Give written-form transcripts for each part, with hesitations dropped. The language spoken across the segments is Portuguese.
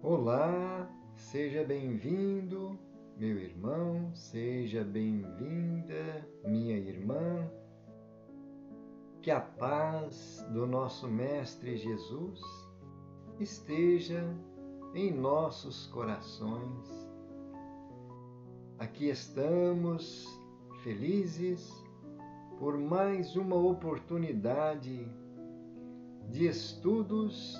Olá, seja bem-vindo, meu irmão, seja bem-vinda, minha irmã. Que a paz do nosso Mestre Jesus esteja em nossos corações. Aqui estamos felizes por mais uma oportunidade de estudos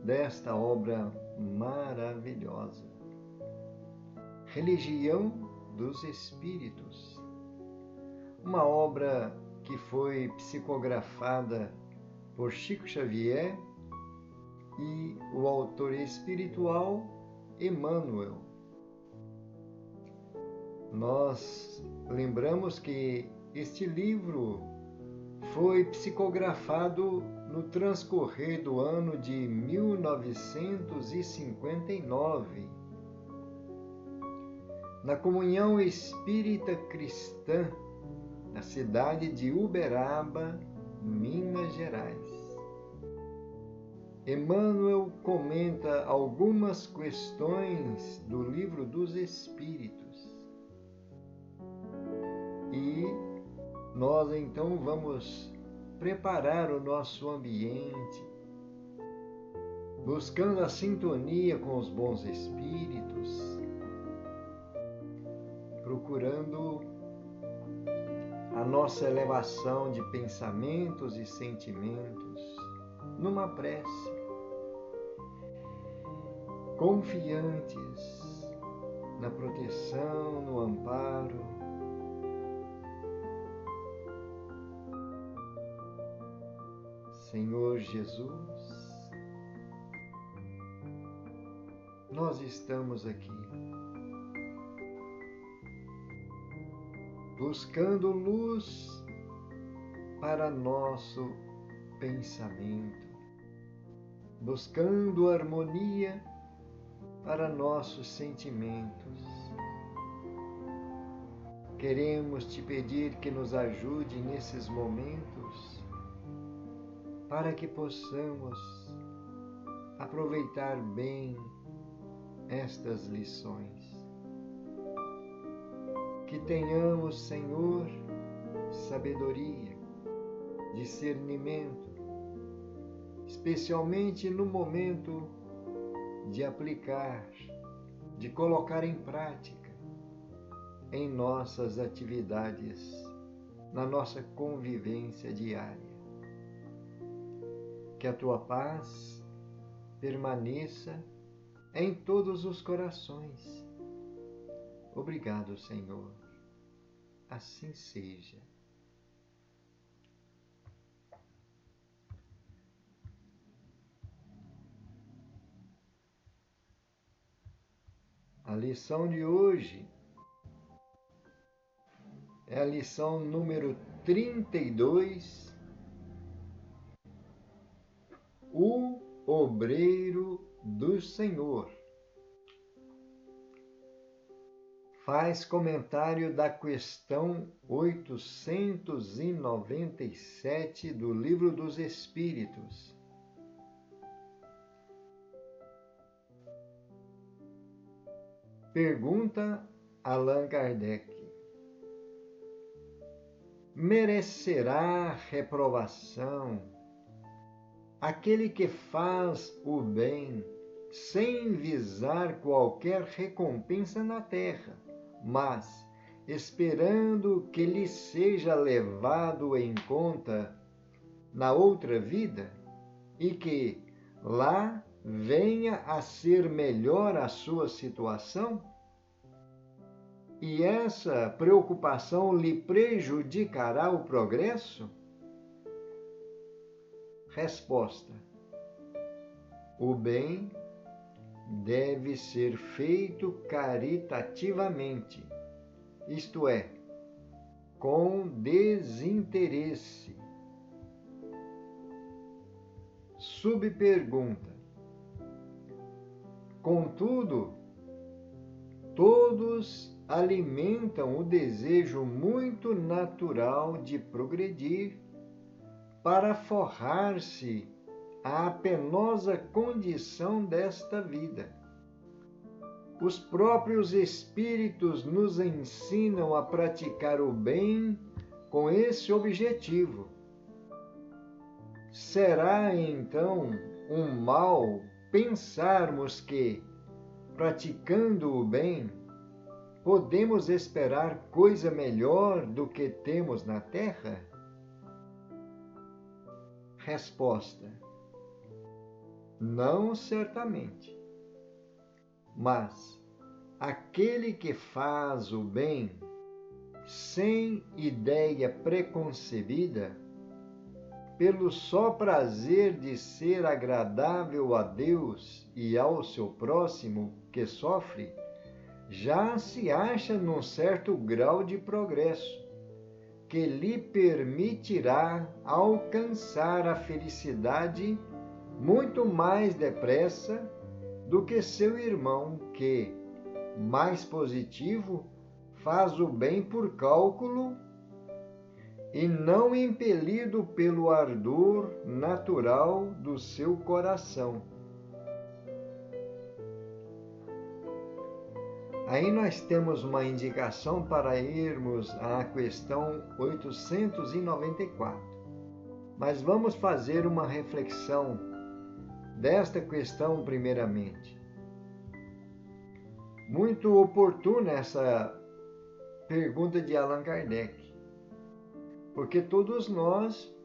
desta obra maravilhosa. Religião dos Espíritos. Uma obra que foi psicografada por Chico Xavier e o autor espiritual Emmanuel. Nós lembramos que este livro foi psicografado no transcorrer do ano de 1959, na Comunhão Espírita Cristã, na cidade de Uberaba, Minas Gerais. Emmanuel comenta algumas questões do Livro dos Espíritos. E nós então vamos preparar o nosso ambiente, buscando a sintonia com os bons espíritos, procurando a nossa elevação de pensamentos e sentimentos numa prece, confiantes na proteção, no amparo, Senhor Jesus, nós estamos aqui buscando luz para nosso pensamento, buscando harmonia para nossos sentimentos. Queremos te pedir que nos ajude nesses momentos para que possamos aproveitar bem estas lições. Que tenhamos, Senhor, sabedoria, discernimento, especialmente no momento de aplicar, de colocar em prática em nossas atividades, na nossa convivência diária. Que a tua paz permaneça em todos os corações. Obrigado, Senhor. Assim seja. A lição de hoje é a lição número 32. O obreiro do Senhor. Faz comentário da questão 897 do Livro dos Espíritos. Pergunta Allan Kardec: merecerá reprovação aquele que faz o bem sem visar qualquer recompensa na terra, mas esperando que lhe seja levado em conta na outra vida e que lá venha a ser melhor a sua situação? E essa preocupação lhe prejudicará o progresso? Resposta: o bem deve ser feito caritativamente, isto é, com desinteresse. Subpergunta: contudo, todos alimentam o desejo muito natural de progredir para forrar-se à penosa condição desta vida. os próprios Espíritos nos ensinam a praticar o bem com esse objetivo. Será então um mal pensarmos que, praticando o bem, podemos esperar coisa melhor do que temos na terra? Resposta: não, certamente. Mas aquele que faz o bem sem ideia preconcebida, pelo só prazer de ser agradável a Deus e ao seu próximo que sofre, já se acha num certo grau de progresso, que lhe permitirá alcançar a felicidade muito mais depressa do que seu irmão que, mais positivo, faz o bem por cálculo e não impelido pelo ardor natural do seu coração. Aí nós temos uma indicação para irmos à questão 894. Mas vamos fazer uma reflexão desta questão primeiramente. Muito oportuna essa pergunta de Allan Kardec, porque todos nós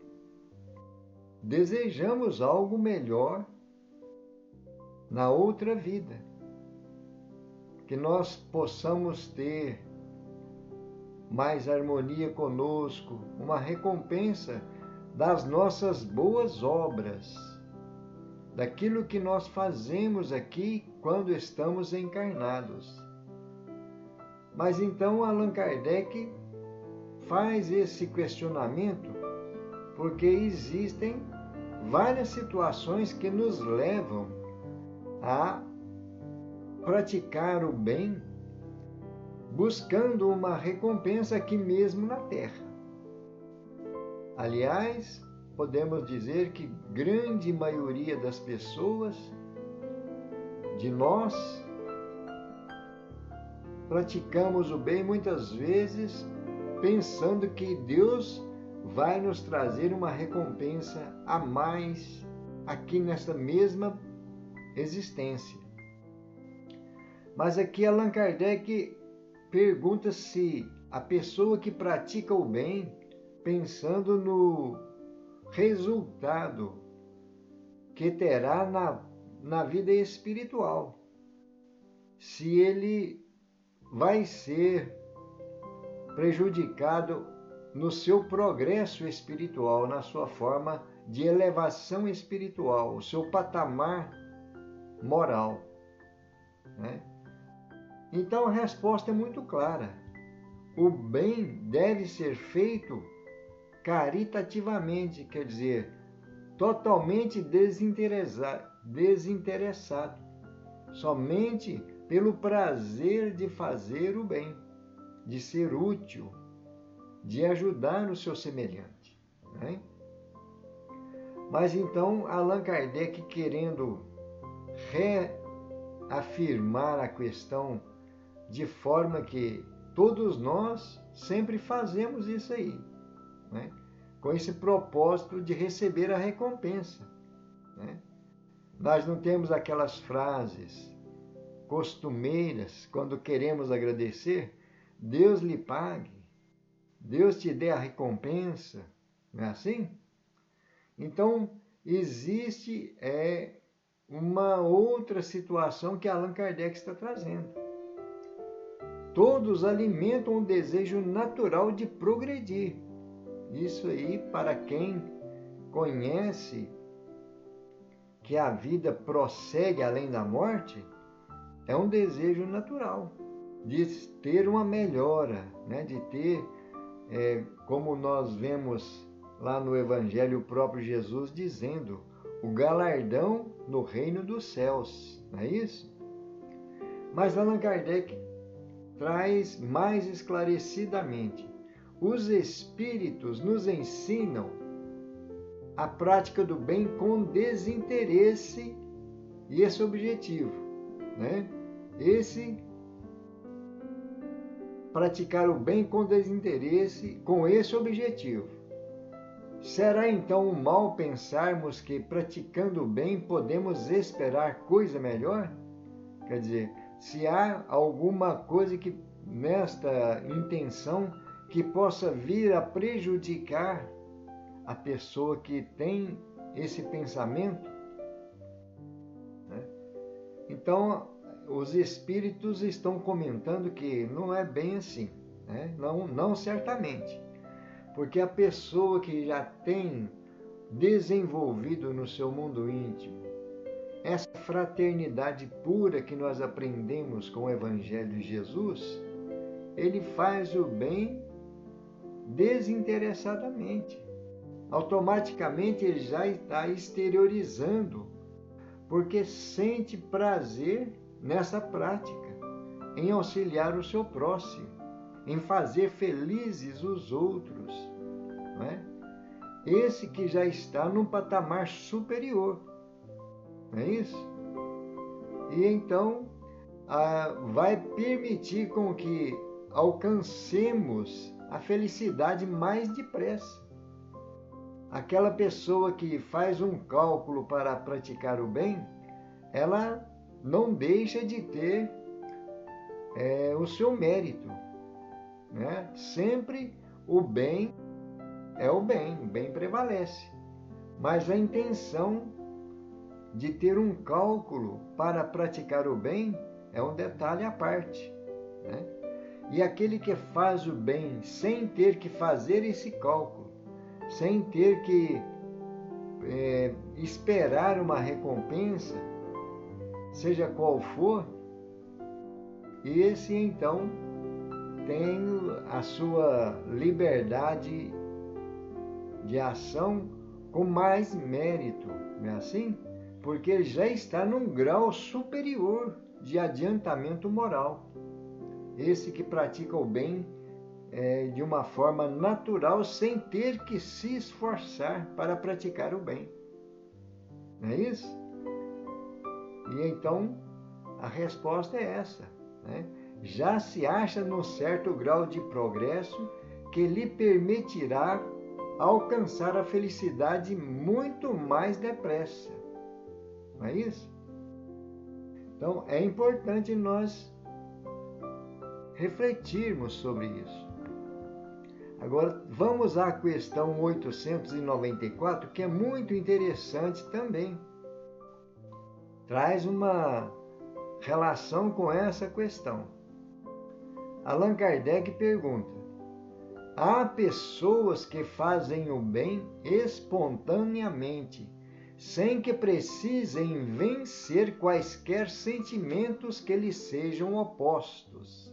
desejamos algo melhor na outra vida, que nós possamos ter mais harmonia conosco, uma recompensa das nossas boas obras, daquilo que nós fazemos aqui quando estamos encarnados. Mas então Allan Kardec faz esse questionamento porque existem várias situações que nos levam a praticar o bem, buscando uma recompensa aqui mesmo na Terra. Aliás, podemos dizer que grande maioria das pessoas, de nós, praticamos o bem muitas vezes pensando que Deus vai nos trazer uma recompensa a mais aqui nesta mesma existência. Mas aqui Allan Kardec pergunta se a pessoa que pratica o bem, pensando no resultado que terá na vida espiritual, se ele vai ser prejudicado no seu progresso espiritual, na sua forma de elevação espiritual, o seu patamar moral, né? Então a resposta é muito clara. O bem deve ser feito caritativamente, quer dizer, totalmente desinteressado, somente pelo prazer de fazer o bem, de ser útil, de ajudar o seu semelhante, né? Mas então Allan Kardec, querendo reafirmar a questão de forma que todos nós sempre fazemos isso aí, né? Com esse propósito de receber a recompensa, né? Nós não temos aquelas frases costumeiras quando queremos agradecer: Deus lhe pague, Deus te dê a recompensa, não é assim? Então, existe uma outra situação que Allan Kardec está trazendo. Todos alimentam o desejo natural de progredir. Isso aí, para quem conhece que a vida prossegue além da morte, é um desejo natural de ter uma melhora, né? De ter, como nós vemos lá no Evangelho, o próprio Jesus dizendo, o galardão no reino dos céus, não é isso? Mas Allan Kardec traz mais esclarecidamente: os espíritos nos ensinam a prática do bem com desinteresse e esse objetivo, né? esse praticar o bem com desinteresse, com esse objetivo. Será então um mal pensarmos que praticando o bem podemos esperar coisa melhor? Quer dizer, se há alguma coisa que nesta intenção que possa vir a prejudicar a pessoa que tem esse pensamento, né? Então, os espíritos estão comentando que não é bem assim, né? Não certamente, porque a pessoa que já tem desenvolvido no seu mundo íntimo essa fraternidade pura que nós aprendemos com o Evangelho de Jesus, ele faz o bem desinteressadamente. Automaticamente ele já está exteriorizando, porque sente prazer nessa prática, em auxiliar o seu próximo, em fazer felizes os outros, não é? Esse que já está num patamar superior, não é isso? E então vai permitir com que alcancemos a felicidade mais depressa. Aquela pessoa que faz um cálculo para praticar o bem, ela não deixa de ter o seu mérito, né? Sempre o bem é o bem prevalece. Mas a intenção de ter um cálculo para praticar o bem é um detalhe à parte, né? E aquele que faz o bem sem ter que fazer esse cálculo, sem ter que esperar uma recompensa, seja qual for, esse então tem a sua liberdade de ação com mais mérito, não é assim? Porque ele já está num grau superior de adiantamento moral. Esse que pratica o bem de uma forma natural, sem ter que se esforçar para praticar o bem. Não é isso? E então, a resposta é essa, né? Já se acha num certo grau de progresso que lhe permitirá alcançar a felicidade muito mais depressa. Não é isso? Então, é importante nós refletirmos sobre isso. Agora, vamos à questão 894, que é muito interessante também. Traz uma relação com essa questão. Allan Kardec pergunta: há pessoas que fazem o bem espontaneamente, sem que precisem vencer quaisquer sentimentos que lhes sejam opostos.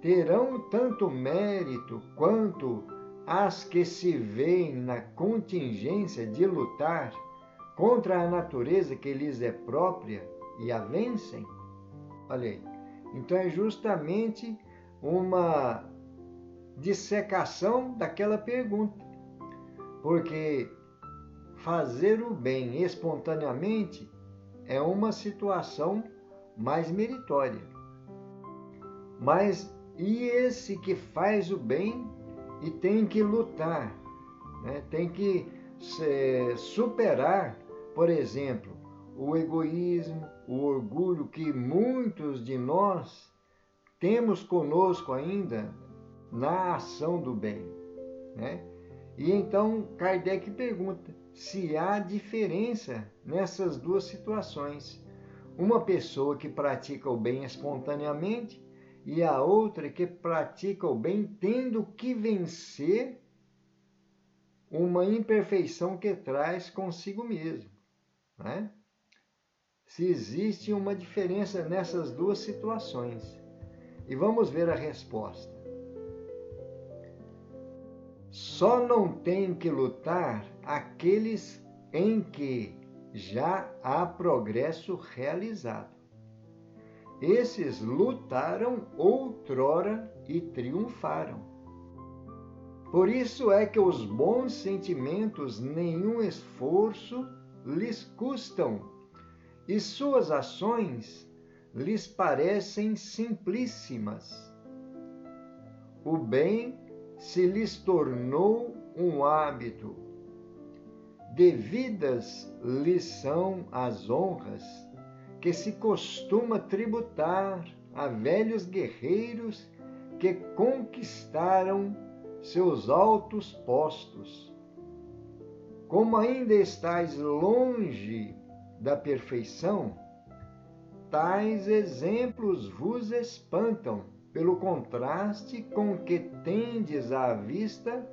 Terão tanto mérito quanto as que se veem na contingência de lutar contra a natureza que lhes é própria e a vencem? Olha aí. Então é justamente uma dissecação daquela pergunta. Porque fazer o bem espontaneamente é uma situação mais meritória. Mas e esse que faz o bem e tem que lutar, né? Tem que superar, por exemplo, o egoísmo, o orgulho que muitos de nós temos conosco ainda na ação do bem, né? E então Kardec pergunta se há diferença nessas duas situações. Uma pessoa que pratica o bem espontaneamente e a outra que pratica o bem tendo que vencer uma imperfeição que traz consigo mesmo, né? Se existe uma diferença nessas duas situações. E vamos ver a resposta. Só não tem que lutar aqueles em que já há progresso realizado. Esses lutaram outrora e triunfaram. Por isso é que os bons sentimentos nenhum esforço lhes custam, e suas ações lhes parecem simplíssimas. O bem se lhes tornou um hábito. Devidas lhes são as honras que se costuma tributar a velhos guerreiros que conquistaram seus altos postos. Como ainda estáis longe da perfeição, tais exemplos vos espantam pelo contraste com que tendes à vista,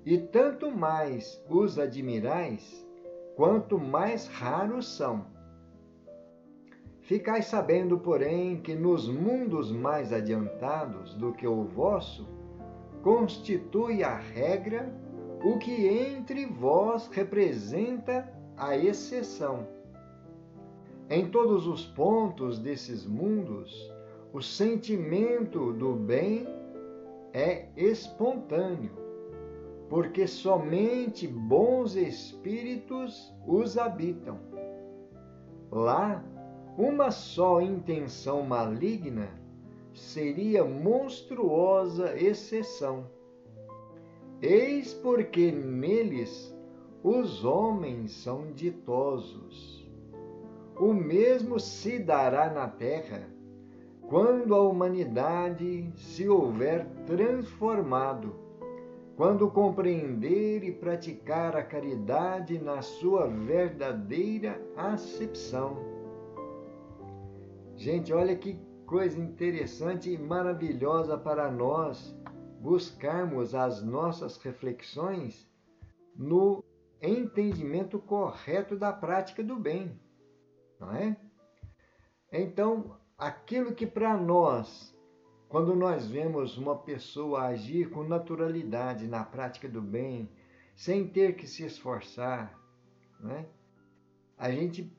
e tanto mais os admirais, quanto mais raros são. Ficai sabendo, porém, que nos mundos mais adiantados do que o vosso, constitui a regra o que entre vós representa a exceção. Em todos os pontos desses mundos, o sentimento do bem é espontâneo, porque somente bons espíritos os habitam. Lá, uma só intenção maligna seria monstruosa exceção. Eis porque neles os homens são ditosos. O mesmo se dará na terra quando a humanidade se houver transformado, quando compreender e praticar a caridade na sua verdadeira acepção. Gente, olha que coisa interessante e maravilhosa para nós buscarmos as nossas reflexões no entendimento correto da prática do bem, não é? Então, aquilo que para nós, quando nós vemos uma pessoa agir com naturalidade na prática do bem, sem ter que se esforçar, não é? A gente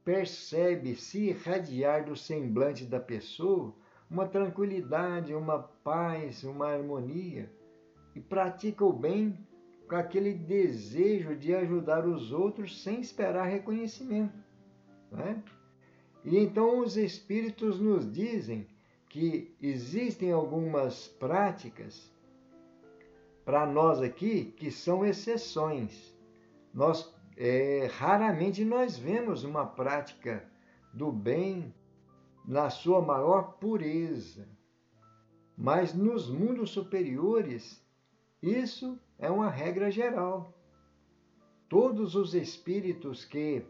percebe se irradiar do semblante da pessoa uma tranquilidade, uma paz, uma harmonia, e pratica o bem com aquele desejo de ajudar os outros sem esperar reconhecimento, né? E então os espíritos nos dizem que existem algumas práticas para nós aqui que são exceções. Raramente nós vemos uma prática do bem na sua maior pureza. Mas nos mundos superiores, isso é uma regra geral. Todos os espíritos que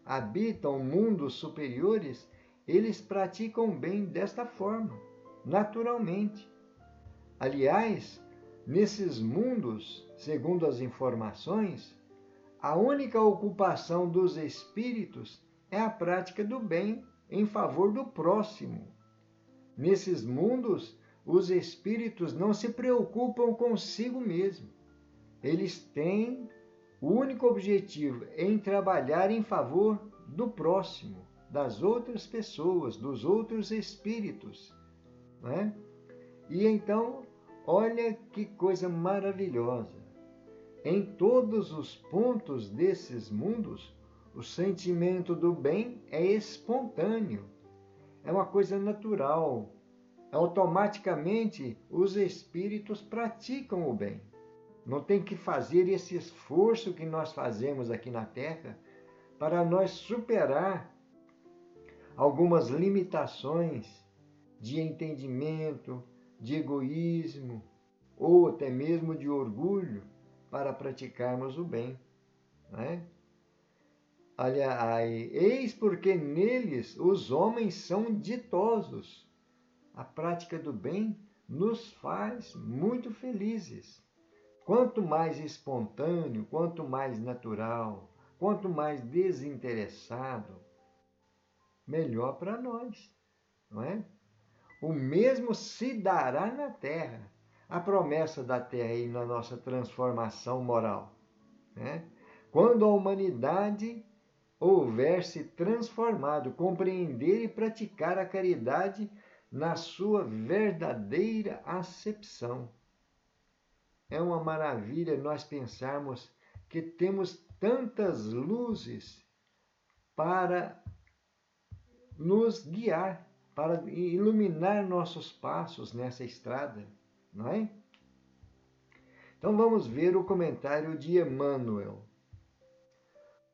habitam mundos superiores, eles praticam o bem desta forma, naturalmente. Aliás, nesses mundos, segundo as informações, a única ocupação dos espíritos é a prática do bem em favor do próximo. Nesses mundos, os espíritos não se preocupam consigo mesmo. Eles têm o único objetivo em trabalhar em favor do próximo, das outras pessoas, dos outros espíritos, né? E então, olha que coisa maravilhosa. Em todos os pontos desses mundos, o sentimento do bem é espontâneo, é uma coisa natural. Automaticamente, os espíritos praticam o bem. Não tem que fazer esse esforço que nós fazemos aqui na Terra para nós superar algumas limitações de entendimento, de egoísmo ou até mesmo de orgulho para praticarmos o bem, né? Eis porque neles os homens são ditosos. A prática do bem nos faz muito felizes. Quanto mais espontâneo, quanto mais natural, quanto mais desinteressado, melhor para nós, não é? O mesmo se dará na Terra. A promessa da Terra aí na nossa transformação moral, né? Quando a humanidade houver se transformado, compreender e praticar a caridade na sua verdadeira acepção. É uma maravilha nós pensarmos que temos tantas luzes para nos guiar, para iluminar nossos passos nessa estrada, não é? Então vamos ver o comentário de Emmanuel.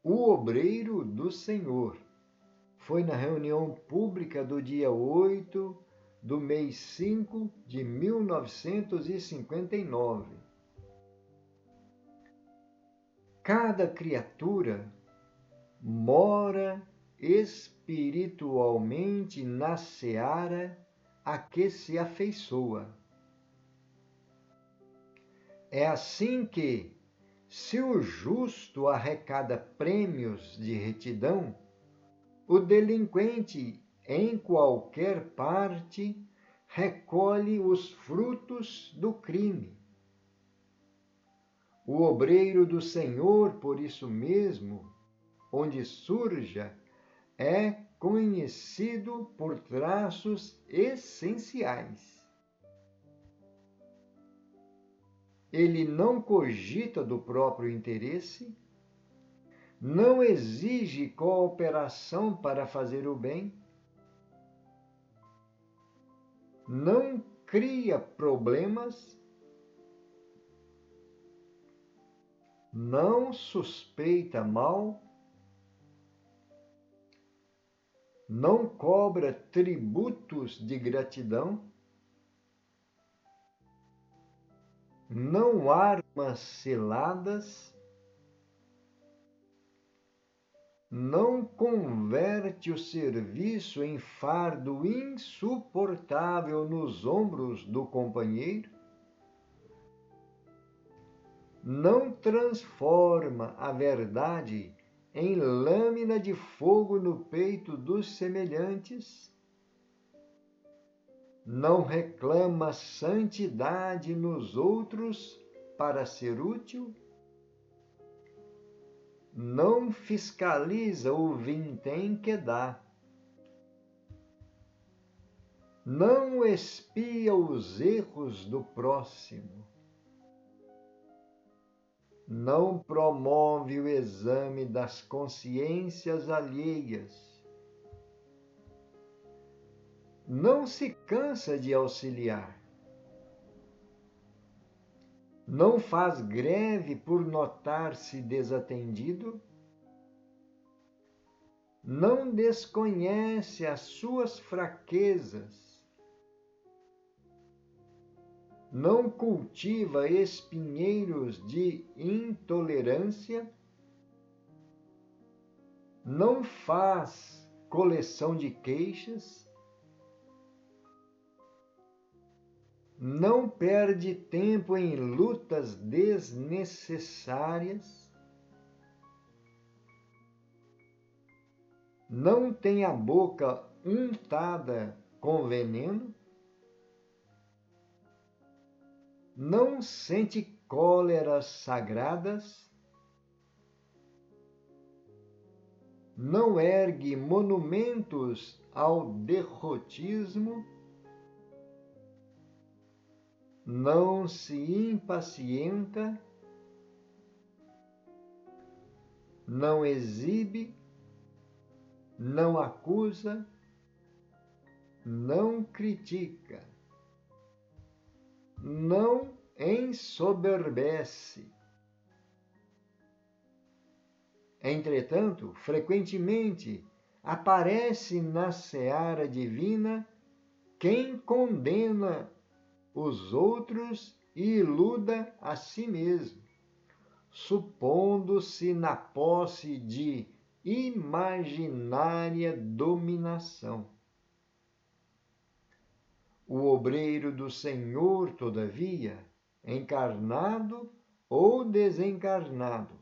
O obreiro do Senhor foi na reunião pública do dia 8 do mês 5 de 1959. Cada criatura mora espiritualmente na seara a que se afeiçoa. É assim que, se o justo arrecada prêmios de retidão, o delinquente, em qualquer parte, recolhe os frutos do crime. O obreiro do Senhor, por isso mesmo, onde surja, é conhecido por traços essenciais. Ele não cogita do próprio interesse, não exige cooperação para fazer o bem, não cria problemas, não suspeita mal, não cobra tributos de gratidão, não arma ciladas, não converte o serviço em fardo insuportável nos ombros do companheiro, não transforma a verdade em lâmina de fogo no peito dos semelhantes, não reclama santidade nos outros para ser útil, não fiscaliza o vintém que dá, não expia os erros do próximo, não promove o exame das consciências alheias, não se cansa de auxiliar, não faz greve por notar-se desatendido, não desconhece as suas fraquezas, não cultiva espinheiros de intolerância, não faz coleção de queixas, não perde tempo em lutas desnecessárias, não tem a boca untada com veneno, não sente cóleras sagradas, não ergue monumentos ao derrotismo, não se impacienta, não exibe, não acusa, não critica, não ensoberbece. Entretanto, frequentemente aparece na seara divina quem condena os outros e iluda a si mesmo, supondo-se na posse de imaginária dominação. O obreiro do Senhor, todavia, encarnado ou desencarnado,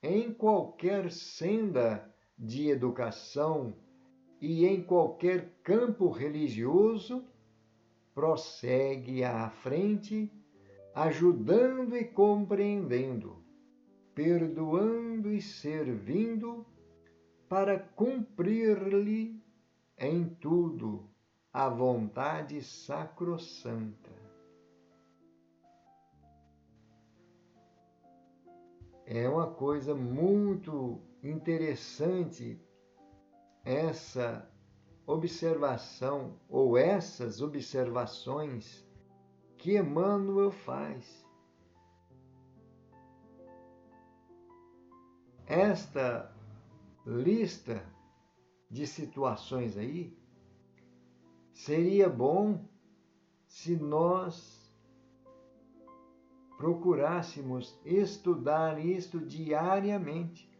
em qualquer senda de educação e em qualquer campo religioso, prossegue à frente, ajudando e compreendendo, perdoando e servindo, para cumprir-lhe em tudo a vontade sacrossanta. É uma coisa muito interessante essa observação ou essas observações que Emmanuel faz. Esta lista de situações aí, seria bom se nós procurássemos estudar isto diariamente.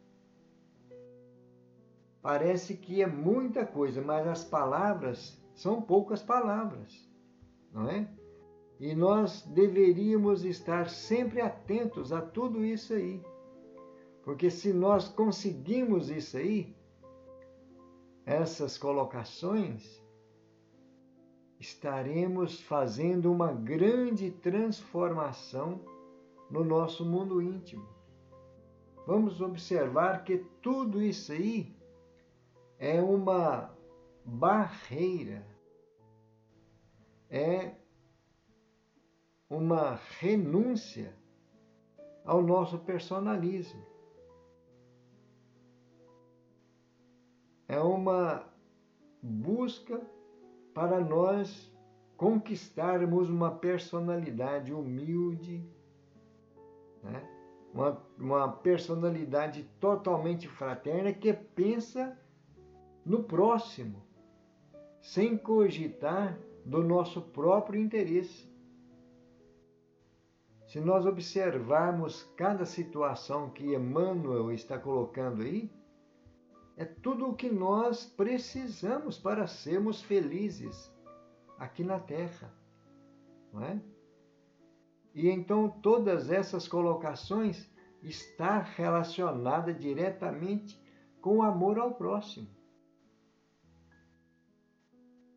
Parece que é muita coisa, mas as palavras são poucas palavras, não é? E nós deveríamos estar sempre atentos a tudo isso aí. Porque se nós conseguimos isso aí, essas colocações, estaremos fazendo uma grande transformação no nosso mundo íntimo. Vamos observar que tudo isso aí é uma barreira, é uma renúncia ao nosso personalismo. É uma busca para nós conquistarmos uma personalidade humilde, né? Uma personalidade totalmente fraterna que pensa no próximo, sem cogitar do nosso próprio interesse. Se nós observarmos cada situação que Emmanuel está colocando aí, é tudo o que nós precisamos para sermos felizes aqui na Terra, não é? E então todas essas colocações estão relacionadas diretamente com o amor ao próximo.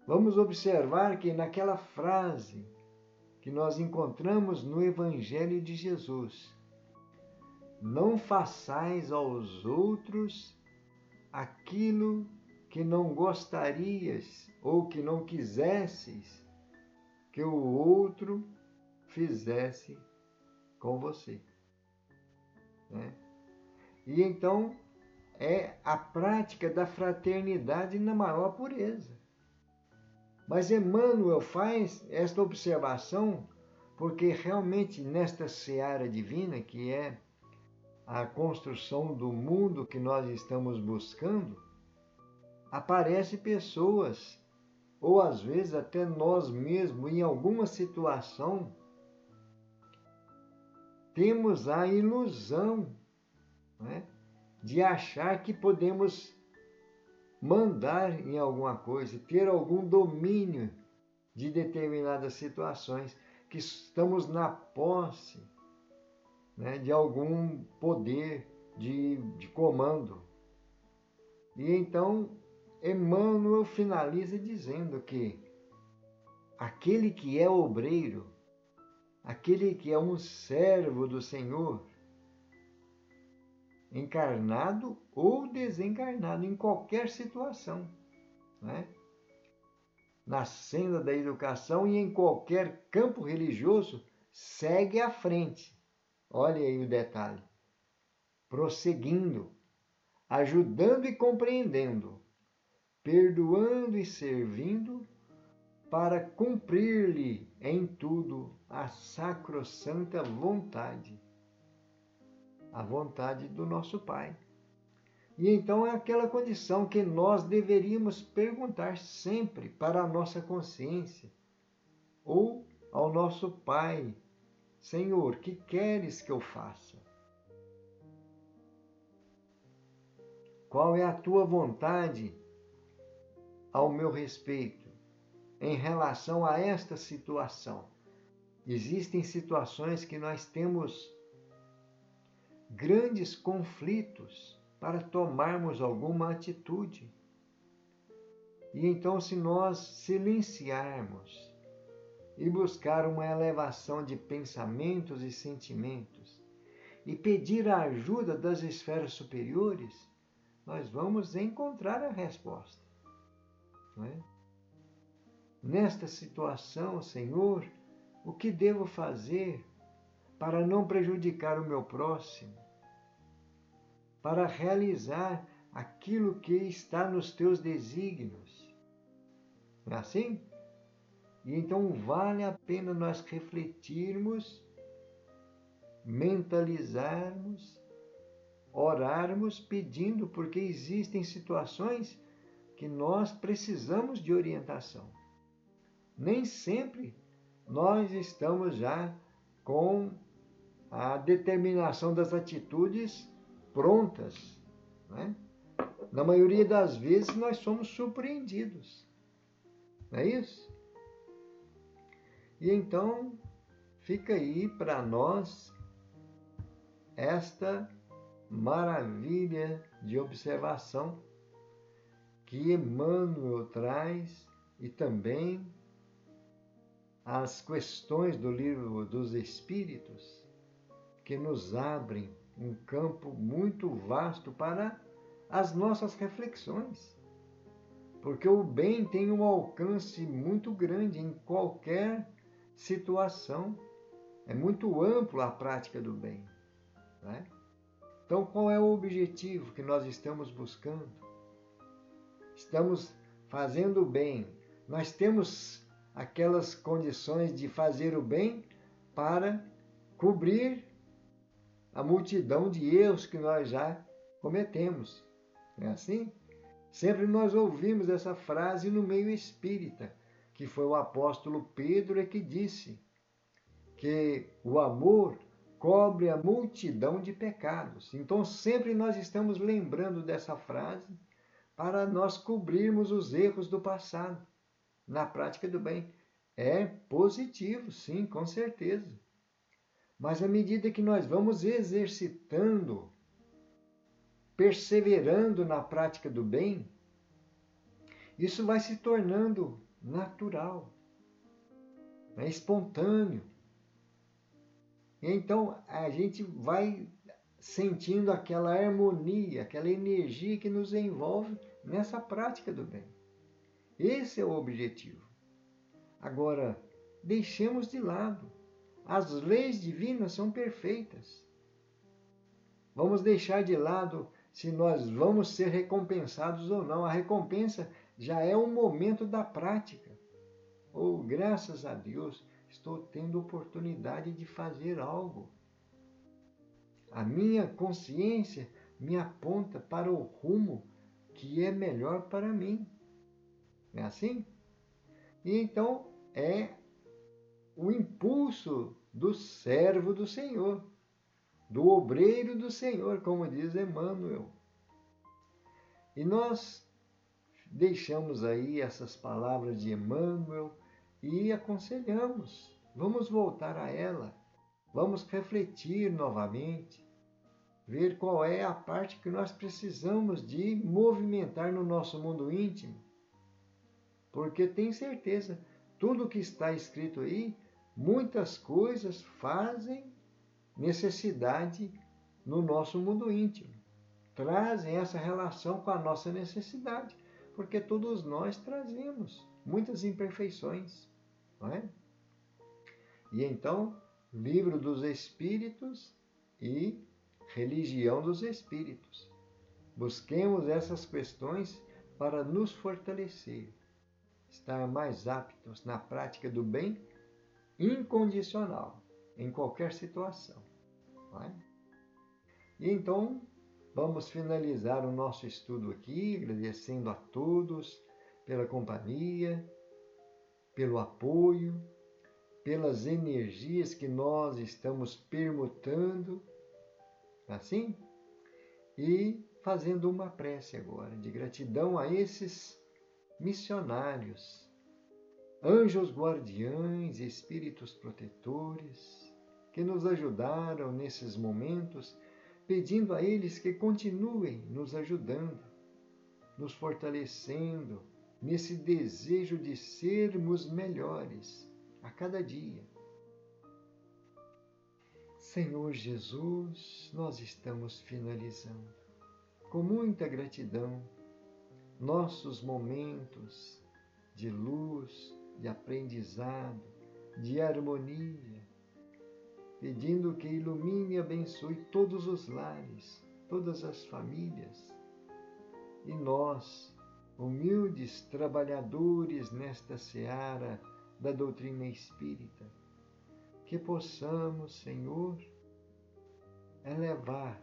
Vamos observar que naquela frase que nós encontramos no Evangelho de Jesus, não façais aos outros aquilo que não gostarias ou que não quisesses que o outro fizesse com você, né? E então é a prática da fraternidade na maior pureza. Mas Emmanuel faz esta observação porque realmente nesta seara divina, que é a construção do mundo que nós estamos buscando, aparecem pessoas, ou às vezes até nós mesmos, em alguma situação, temos a ilusão, né, de achar que podemos mandar em alguma coisa, ter algum domínio de determinadas situações, que estamos na posse, né, de algum poder de comando. E então Emmanuel finaliza dizendo que aquele que é obreiro, aquele que é um servo do Senhor, encarnado ou desencarnado, em qualquer situação, né? Na senda da educação e em qualquer campo religioso, segue à frente. Olha aí o detalhe. Prosseguindo, ajudando e compreendendo, perdoando e servindo, para cumprir-lhe em tudo a sacrossanta vontade, a vontade do nosso Pai. E então é aquela condição que nós deveríamos perguntar sempre para a nossa consciência ou ao nosso Pai: Senhor, que queres que eu faça? Qual é a tua vontade ao meu respeito em relação a esta situação? Existem situações que nós temos grandes conflitos para tomarmos alguma atitude. E então, se nós silenciarmos e buscar uma elevação de pensamentos e sentimentos e pedir a ajuda das esferas superiores, nós vamos encontrar a resposta, não é? Nesta situação, Senhor, o que devo fazer para não prejudicar o meu próximo, para realizar aquilo que está nos teus desígnios? Não é assim? E então vale a pena nós refletirmos, mentalizarmos, orarmos pedindo, porque existem situações que nós precisamos de orientação. Nem sempre nós estamos já com a determinação das atitudes prontas, né? Na maioria das vezes nós somos surpreendidos, não é isso? E então fica aí para nós esta maravilha de observação que Emmanuel traz e também as questões do Livro dos Espíritos, que nos abrem um campo muito vasto para as nossas reflexões. Porque o bem tem um alcance muito grande em qualquer situação. É muito amplo a prática do bem, né? Então, qual é o objetivo que nós estamos buscando? Estamos fazendo o bem. Nós temos aquelas condições de fazer o bem para cobrir a multidão de erros que nós já cometemos. Não é assim? Sempre nós ouvimos essa frase no meio espírita, que foi o apóstolo Pedro que disse que o amor cobre a multidão de pecados. Então sempre nós estamos lembrando dessa frase para nós cobrirmos os erros do passado na prática do bem. É positivo, sim, com certeza. Mas à medida que nós vamos exercitando, perseverando na prática do bem, isso vai se tornando natural, espontâneo. Então a gente vai sentindo aquela harmonia, aquela energia que nos envolve nessa prática do bem. Esse é o objetivo. Agora, deixemos de lado. As leis divinas são perfeitas. Vamos deixar de lado se nós vamos ser recompensados ou não. A recompensa já é um momento da prática. Oh, graças a Deus, estou tendo oportunidade de fazer algo. A minha consciência me aponta para o rumo que é melhor para mim. Não é assim? E então é o impulso do servo do Senhor, do obreiro do Senhor, como diz Emmanuel. E nós deixamos aí essas palavras de Emmanuel e aconselhamos, vamos voltar a ela, vamos refletir novamente, ver qual é a parte que nós precisamos de movimentar no nosso mundo íntimo. Porque tem certeza, tudo que está escrito aí, muitas coisas fazem necessidade no nosso mundo íntimo. Trazem essa relação com a nossa necessidade, porque todos nós trazemos muitas imperfeições, não é? E então, Livro dos Espíritos e Religião dos Espíritos. Busquemos essas questões para nos fortalecer, estar mais aptos na prática do bem incondicional, em qualquer situação. Não é? E então, vamos finalizar o nosso estudo aqui, agradecendo a todos pela companhia, pelo apoio, pelas energias que nós estamos permutando, assim? E fazendo uma prece agora de gratidão a esses missionários, anjos guardiães, espíritos protetores, que nos ajudaram nesses momentos, pedindo a eles que continuem nos ajudando, nos fortalecendo nesse desejo de sermos melhores a cada dia. Senhor Jesus, nós estamos finalizando com muita gratidão nossos momentos de luz, de aprendizado, de harmonia, pedindo que ilumine e abençoe todos os lares, todas as famílias. E nós, humildes trabalhadores nesta seara da doutrina espírita, que possamos, Senhor, elevar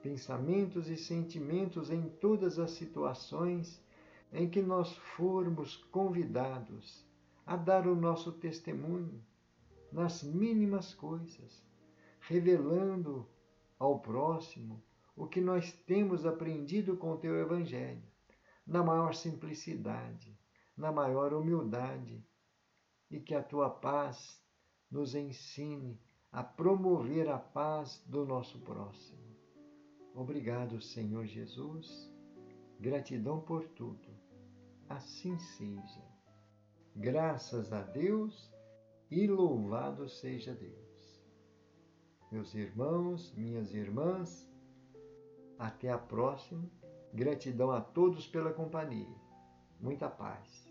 pensamentos e sentimentos em todas as situações em que nós formos convidados a dar o nosso testemunho nas mínimas coisas, revelando ao próximo o que nós temos aprendido com o teu Evangelho, na maior simplicidade, na maior humildade, e que a tua paz nos ensine a promover a paz do nosso próximo. Obrigado, Senhor Jesus. Gratidão por tudo. Assim seja. Graças a Deus e louvado seja Deus. Meus irmãos, minhas irmãs, até a próxima. Gratidão a todos pela companhia. Muita paz.